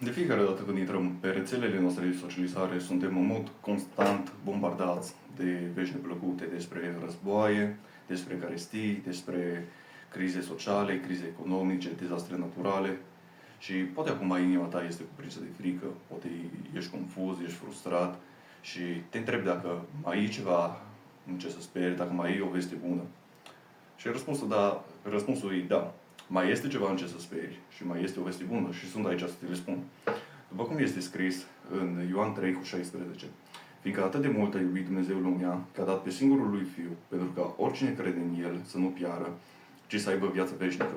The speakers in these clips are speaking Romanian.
De fiecare dată când intrăm pe rețelele noastre de socializare, suntem în mod constant bombardați de vești neplăcute despre războaie, despre carestii, despre crize sociale, crize economice, dezastre naturale. Și poate acum inima ta este cuprinsă de frică, poate ești confuz, ești frustrat și te întrebi dacă mai e ceva în ce să speri, dacă mai e o veste bună. Și răspunsul e da. Mai este ceva în ce să speri și mai este o veste bună și sunt aici să te le spun. După cum este scris în Ioan 3:16, fiindcă atât de mult a iubit Dumnezeu lumea, că a dat pe singurul lui Fiu, pentru ca oricine crede în El să nu piară, ci să aibă viață veșnică.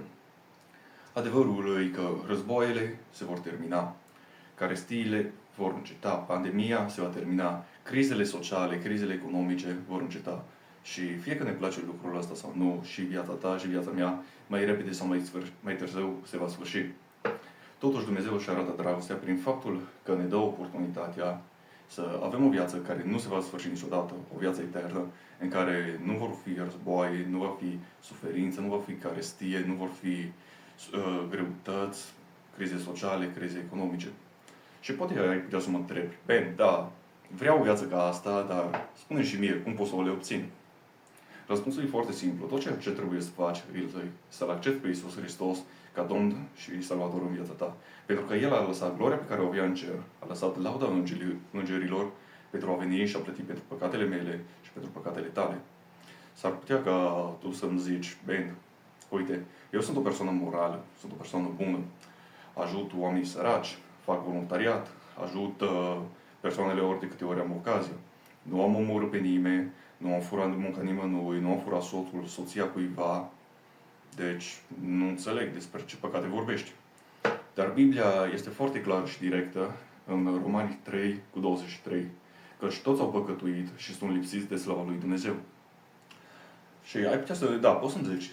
Adevărul e că războaiele se vor termina, carestiile vor înceta, pandemia se va termina, crizele sociale, crizele economice vor înceta. Și fie că ne place lucrul ăsta sau nu, și viața ta și viața mea, mai repede sau mai târziu se va sfârși. Totuși Dumnezeu își arată dragostea prin faptul că ne dă oportunitatea să avem o viață care nu se va sfârși niciodată, o viață eternă, în care nu vor fi războaie, nu va fi suferință, nu va fi carestie, nu vor fi greutăți, crize sociale, crize economice. Și poate ai putea să mă întrebi, Ben, da, vreau o viață ca asta, dar spune și mie, cum pot să o le obțin? Răspunsul e foarte simplu. Tot ceea ce trebuie să faci să-L accepti pe Iisus Hristos ca Domn și Salvator în viața ta. Pentru că El a lăsat gloria pe care o avea în cer, a lăsat lauda îngerilor pentru a veni și a plăti pentru păcatele mele și pentru păcatele tale. S-ar putea ca tu să-mi zici, Ben, uite, eu sunt o persoană morală, sunt o persoană bună, ajut oamenii săraci, fac voluntariat, ajut persoanele ori de câte ori am ocazia. Nu am omorât pe nimeni, nu am furat munca nimănui, nu am furat soțul, soția cuiva. Deci nu înțeleg despre ce păcate vorbești. Dar Biblia este foarte clară și directă în Romani 3:23, căci toți au păcătuit și sunt lipsiți de slava lui Dumnezeu. Și ai putea să, da, poți să-mi zici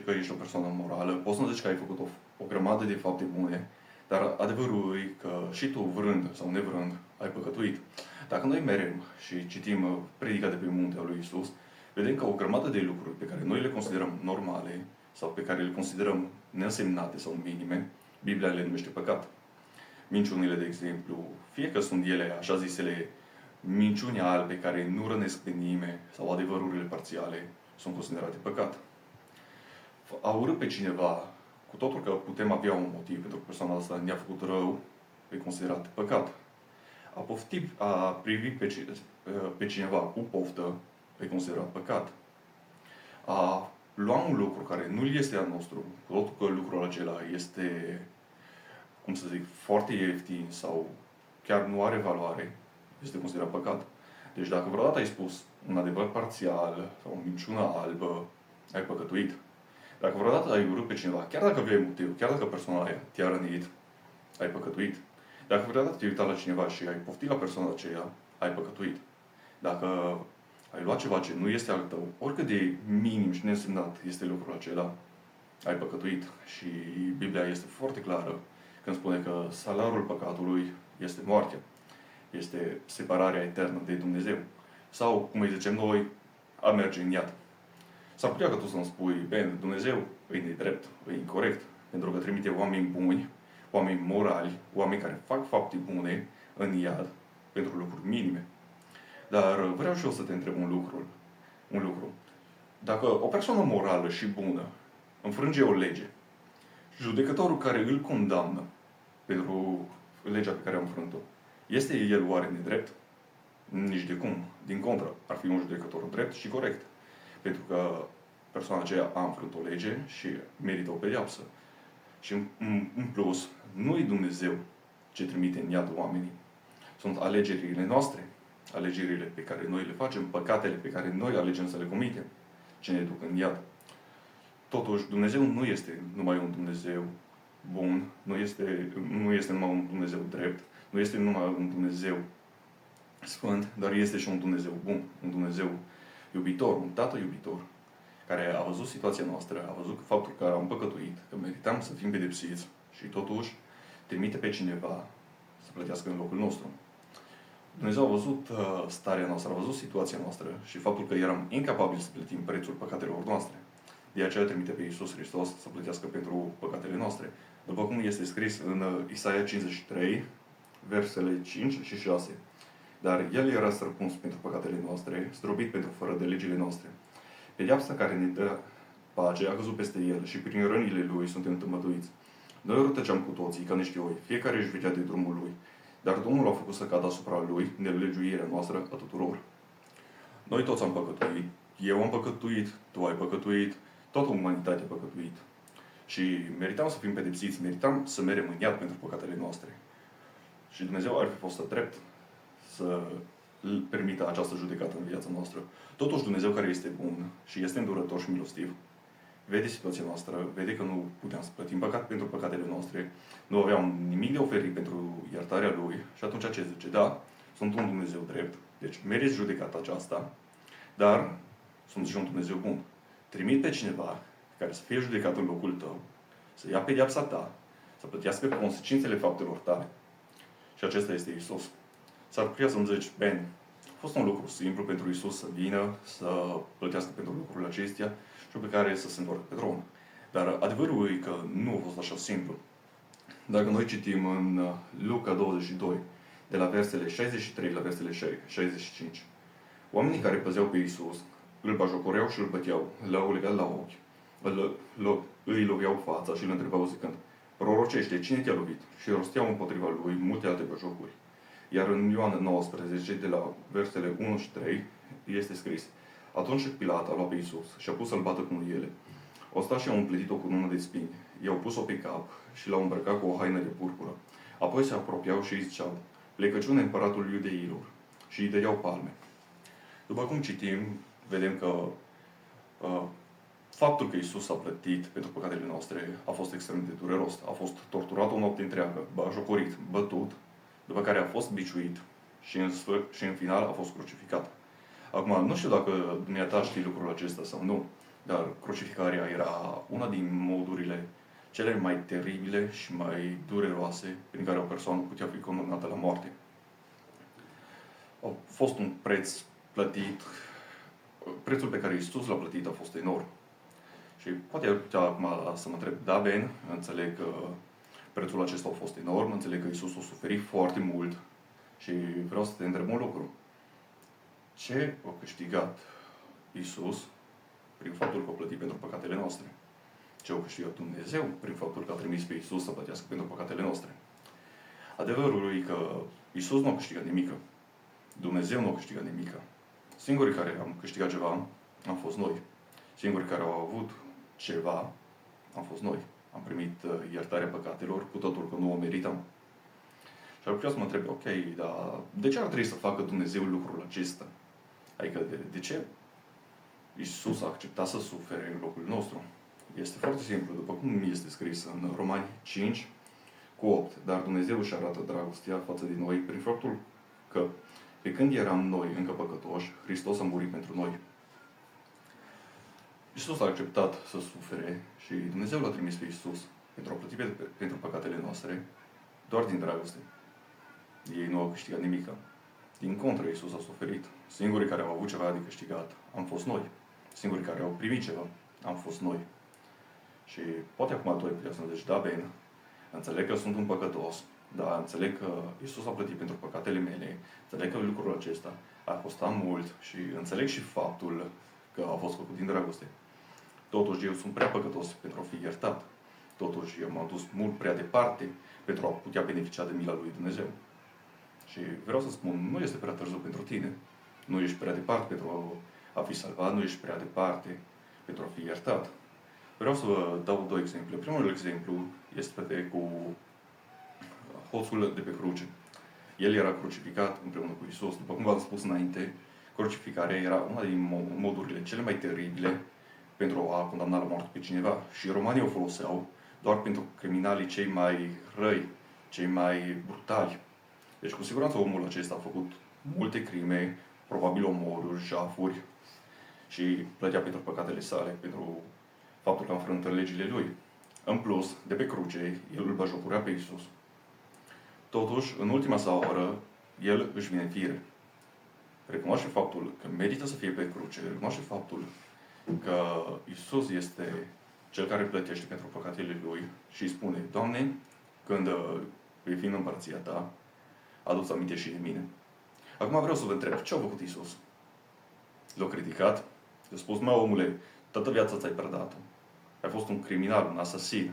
că ești o persoană morală, poți să-mi zici că ai făcut o grămadă de fapte bune, dar adevărul e că și tu, vrând sau nevrând, ai păcătuit. Dacă noi merem și citim predica de pe munte a lui Isus, vedem că o grămadă de lucruri pe care noi le considerăm normale sau pe care le considerăm neînsemnate sau minime, Biblia le numește păcat. Minciunile, de exemplu, fie că sunt ele, așa zisele, minciuni albe care nu rănesc pe nimeni sau adevărurile parțiale, sunt considerate păcat. A urât pe cineva, cu totul că putem avea un motiv pentru că persoana asta ne-a făcut rău, e considerat păcat. A privi pe cineva cu poftă, e considerat păcat. A lua un lucru care nu este al nostru, cu totul că lucrul acela este, cum să zic, foarte ieftin sau chiar nu are valoare, este considerat păcat. Deci dacă vreodată ai spus un adevăr parțial sau o minciună albă, ai păcătuit. Dacă vreodată ai urât pe cineva, chiar dacă aveai motiv, chiar dacă persoana aia te-a rănit, ai păcătuit. Dacă vreodată te-ai uitat la cineva și ai poftit la persoana aceea, ai păcătuit. Dacă ai luat ceva ce nu este al tău, oricât de minim și neînsemnat este lucrul acela, ai păcătuit. Și Biblia este foarte clară când spune că salarul păcatului este moartea. Este separarea eternă de Dumnezeu. Sau, cum îi zicem noi, a merge în iad. S-ar putea că tu să-mi spui, bine, Dumnezeu e nedrept, e incorect, pentru că trimite oameni buni, oameni morali, oameni care fac fapte bune în iad pentru lucruri minime. Dar vreau și eu să te întreb un lucru. Dacă o persoană morală și bună înfrânge o lege, judecătorul care îl condamnă pentru legea pe care a înfrânt-o, este el oare nedrept? Nici de cum. Din contră, ar fi un judecător drept și corect. Pentru că persoana aceea a înfrânt o lege și merită o pedeapsă. Și în plus, nu e Dumnezeu ce trimite în iad oamenii. Sunt alegerile noastre, alegerile pe care noi le facem, păcatele pe care noi alegem să le comitem, ce ne duc în iad. Totuși, Dumnezeu nu este numai un Dumnezeu bun, nu este numai un Dumnezeu drept, nu este numai un Dumnezeu sfânt, dar este și un Dumnezeu bun, un Dumnezeu iubitor, un Tată iubitor, care a văzut situația noastră, a văzut faptul că am păcătuit, că meritam să fim pedepsiți și totuși trimite pe cineva să plătească în locul nostru. Dumnezeu a văzut starea noastră, a văzut situația noastră și faptul că eram incapabili să plătim prețul păcatelor noastre. De aceea trimite pe Iisus Hristos să plătească pentru păcatele noastre. După cum este scris în Isaia 53, versele 5 și 6. Dar El era străpuns pentru păcatele noastre, zdrobit pentru fără de legile noastre. Pedeapsa care ne dă pace a căzut peste El și prin rănile Lui suntem tămăduiți. Noi rătăceam cu toții ca niște oi, fiecare își vedea de drumul lui. Dar Domnul a făcut să cadă asupra Lui nelegiuirea noastră a tuturor. Noi toți am păcătuit, eu am păcătuit, tu ai păcătuit, toată umanitatea a păcătuit. Și meritam să fim pedepsiți, meritam să merem în iad pentru păcatele noastre. Și Dumnezeu ar fi fost drept să permită această judecată în viața noastră. Totuși Dumnezeu, care este bun și este îndurător și milostiv, vede situația noastră, vede că nu puteam să plătim păcat pentru păcatele noastre, nu aveam nimic de oferit pentru iertarea Lui și atunci ce zice? Da, sunt un Dumnezeu drept, deci meriți judecata aceasta, dar sunt și un Dumnezeu bun. Trimit pe cineva care să fie judecat în locul tău, să ia pedeapsa ta, să plătească consecințele faptelor tale. Și acesta este Iisus. S-ar putea să-mi zici, Ben, a fost un lucru simplu pentru Iisus să vină, să plătească pentru lucrurile acestea și pe care să se întoarcă pe tron. Dar adevărul e că nu a fost așa simplu. Dacă noi citim în Luca 22, de la versele 63 la versele 65, oamenii care păzeau pe Iisus îl bajocoreau și îl băteau, l-au legat la ochi, îi loveau fața și îl întrebau zicând, prorocește, cine te-a lovit? Și rosteau împotriva lui multe alte bajocuri. Iar în Ioan 19, de la versele 1 și 3, este scris, atunci Pilat a luat pe Iisus și a pus să-l bată cu ele. Ostașii au împletit-o cu cunună de spini, i-au pus-o pe cap și l-au îmbrăcat cu o haină de purpură. Apoi se apropiau și îi ziceau, plecăciune împăratul iudeilor, și îi dădeau palme. După cum citim, vedem că faptul că Iisus a plătit pentru păcatele noastre a fost extrem de dureros. A fost torturat o noapte întreagă, bajocorit, bătut, după care a fost biciuit și în final a fost crucificat. Acum, nu știu dacă dumneata știi lucrul acesta sau nu, dar crucificarea era una din modurile cele mai teribile și mai dureroase prin care o persoană putea fi condamnată la moarte. A fost un preț plătit, prețul pe care Iisus l-a plătit a fost enorm. Și poate ar putea acum să mă întreb, da, Ben, înțeleg că prețul acesta a fost enorm, înțeleg că Iisus a suferit foarte mult și vreau să te întreb un lucru. Ce a câștigat Iisus prin faptul că a plătit pentru păcatele noastre? Ce a câștigat Dumnezeu prin faptul că a trimis pe Iisus să plătească pentru păcatele noastre? Adevărul e că Iisus nu a câștigat nimică. Dumnezeu nu a câștigat nimică. Singurii care am câștigat ceva am fost noi. Singurii care au avut ceva am fost noi. Am primit iertarea păcatelor cu totul că nu o meritam. Și ar putea să mă întreb, ok, dar de ce ar trebui să facă Dumnezeu lucrul acesta? Adică de ce Iisus a acceptat să sufere în locul nostru? Este foarte simplu, după cum este scris în Romani 5 cu 8. Dar Dumnezeu își arată dragostea față de noi prin faptul că pe când eram noi încă păcătoși, Hristos a murit pentru noi. Iisus a acceptat să sufere și Dumnezeu l-a trimis pe Iisus pentru a plăti pentru păcatele noastre doar din dragoste. Ei nu au câștigat nimica. Din contră, Iisus a suferit. Singurii care au avut ceva de câștigat am fost noi. Singurii care au primit ceva am fost noi. Și poate acum tu ai putea să-mi zici, da, Ben, înțeleg că sunt un păcătos, dar înțeleg că Iisus a plătit pentru păcatele mele, înțeleg că lucrul acesta a costat mult și înțeleg și faptul că a fost făcut din dragoste. Totuși, eu sunt prea păcătos pentru a fi iertat. Totuși, eu m-am dus mult prea departe pentru a putea beneficia de mila lui Dumnezeu. Și vreau să spun, nu este prea târziu pentru tine. Nu ești prea departe pentru a fi salvat, nu ești prea departe pentru a fi iertat. Vreau să vă dau două exemple. Primul exemplu este cu hoțul de pe cruce. El era crucificat împreună cu Iisus. După cum v-am spus înainte, crucificarea era una din modurile cele mai teribile pentru a condamna la moarte pe cineva. Și romanii o foloseau doar pentru criminalii cei mai răi, cei mai brutali. Deci, cu siguranță, omul acesta a făcut multe crime, probabil omoruri, jafuri și plătea pentru păcatele sale, pentru faptul că a înfrânt legile lui. În plus, de pe cruce, el îl bajocorea pe Iisus. Totuși, în ultima sa oră, el își vine în fire. Recunoaște faptul că merită să fie pe cruce, recunoaște faptul că Iisus este Cel care plătește pentru păcatele Lui și îi spune, Doamne, când vei fi în împărăția Ta, adu-ți aminte și de mine. Acum vreau să vă întreb, ce a făcut Iisus? L-a criticat, i-a spus, mă, omule, toată viața ți-ai prădat-o. Ai fost un criminal, un asasin.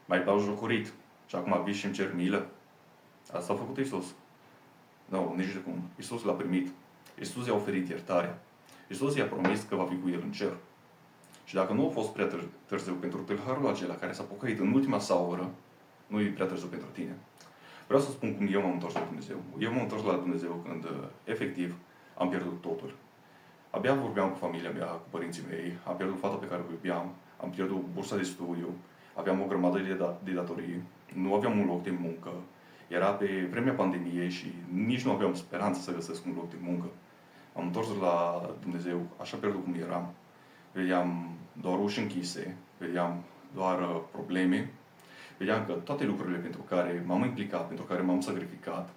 M-ai batjocorit și acum vii și îmi cer milă. Asta a făcut Iisus. Nu, nici de cum. Iisus l-a primit. Iisus i-a oferit iertarea. Iisus i-a promis că va fi cu el în cer. Și dacă nu a fost prea târziu pentru tâlharul acela care s-a pocăit în ultima sa oră, nu e prea târziu pentru tine. Vreau să spun cum eu m-am întors la Dumnezeu. Eu m-am întors la Dumnezeu când, efectiv, am pierdut totul. Abia vorbeam cu familia mea, cu părinții mei, am pierdut fata pe care o iubeam, am pierdut bursa de studiu, aveam o grămadă de datorii, nu aveam un loc de muncă, era pe vremea pandemiei și nici nu aveam speranță să găsesc un loc de muncă. Am întors la Dumnezeu așa pierdut cum eram. Vedeam doar uși închise, vedeam doar probleme, vedeam că toate lucrurile pentru care m-am implicat, pentru care m-am sacrificat,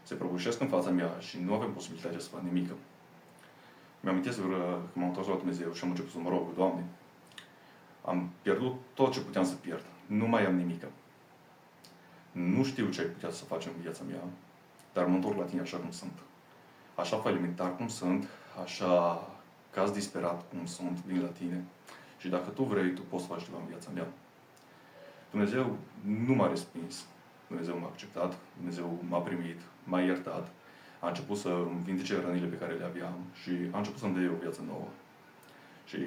se prăbușesc în fața mea și nu avem posibilitatea să fac nimic. Mi-amintesc că m-am întors la Dumnezeu și am început să mă rog, Doamne, am pierdut tot ce puteam să pierd. Nu mai am nimic. Nu știu ce ai putea să facem în viața mea, dar mă întorc la Tine așa cum sunt. Așa falimentar cum sunt, așa caz disperat cum sunt, vin la Tine. Și dacă Tu vrei, Tu poți să faci ceva în viața mea. Dumnezeu nu m-a respins. Dumnezeu m-a acceptat, Dumnezeu m-a primit, m-a iertat. A început să îmi vindece rănile pe care le aveam și a început să-mi dea o viață nouă. Și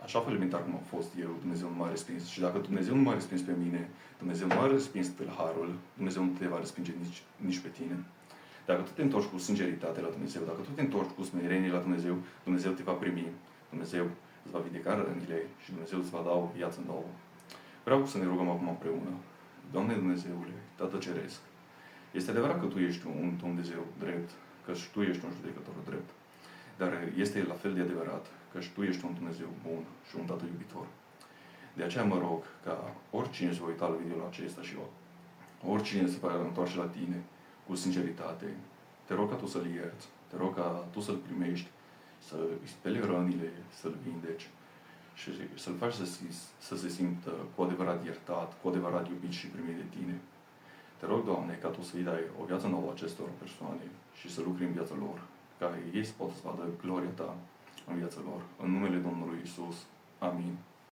așa falimentar cum am fost eu, Dumnezeu nu m-a respins. Și dacă Dumnezeu nu m-a respins pe mine, Dumnezeu nu a respins tâlharul, Dumnezeu nu te va respinge nici pe tine. Dacă tu te întorci cu sinceritate la Dumnezeu, dacă tu te întorci cu smerenie la Dumnezeu, Dumnezeu te va primi, Dumnezeu îți va vindeca rănile și Dumnezeu îți va da o viață nouă. Vreau să ne rugăm acum împreună. Doamne Dumnezeule, Tată Ceresc, este adevărat că Tu ești un Dumnezeu drept, că și Tu ești un judecător drept. Dar este la fel de adevărat că și Tu ești un Dumnezeu bun și un Tată iubitor. De aceea mă rog ca oricine se va uita la video acesta și oricine se va întoarce la Tine cu sinceritate, te rog ca Tu să-l ierți, te rog ca Tu să-l primești, să-i speli rănile, să-l vindeci și să-l faci să se simtă cu adevărat iertat, cu adevărat iubit și primit de Tine. Te rog, Doamne, ca Tu să-i dai o viață nouă acestor persoane și să lucri în viața lor, ca ei să poată să vadă gloria Ta în viața lor. În numele Domnului Iisus. Amin.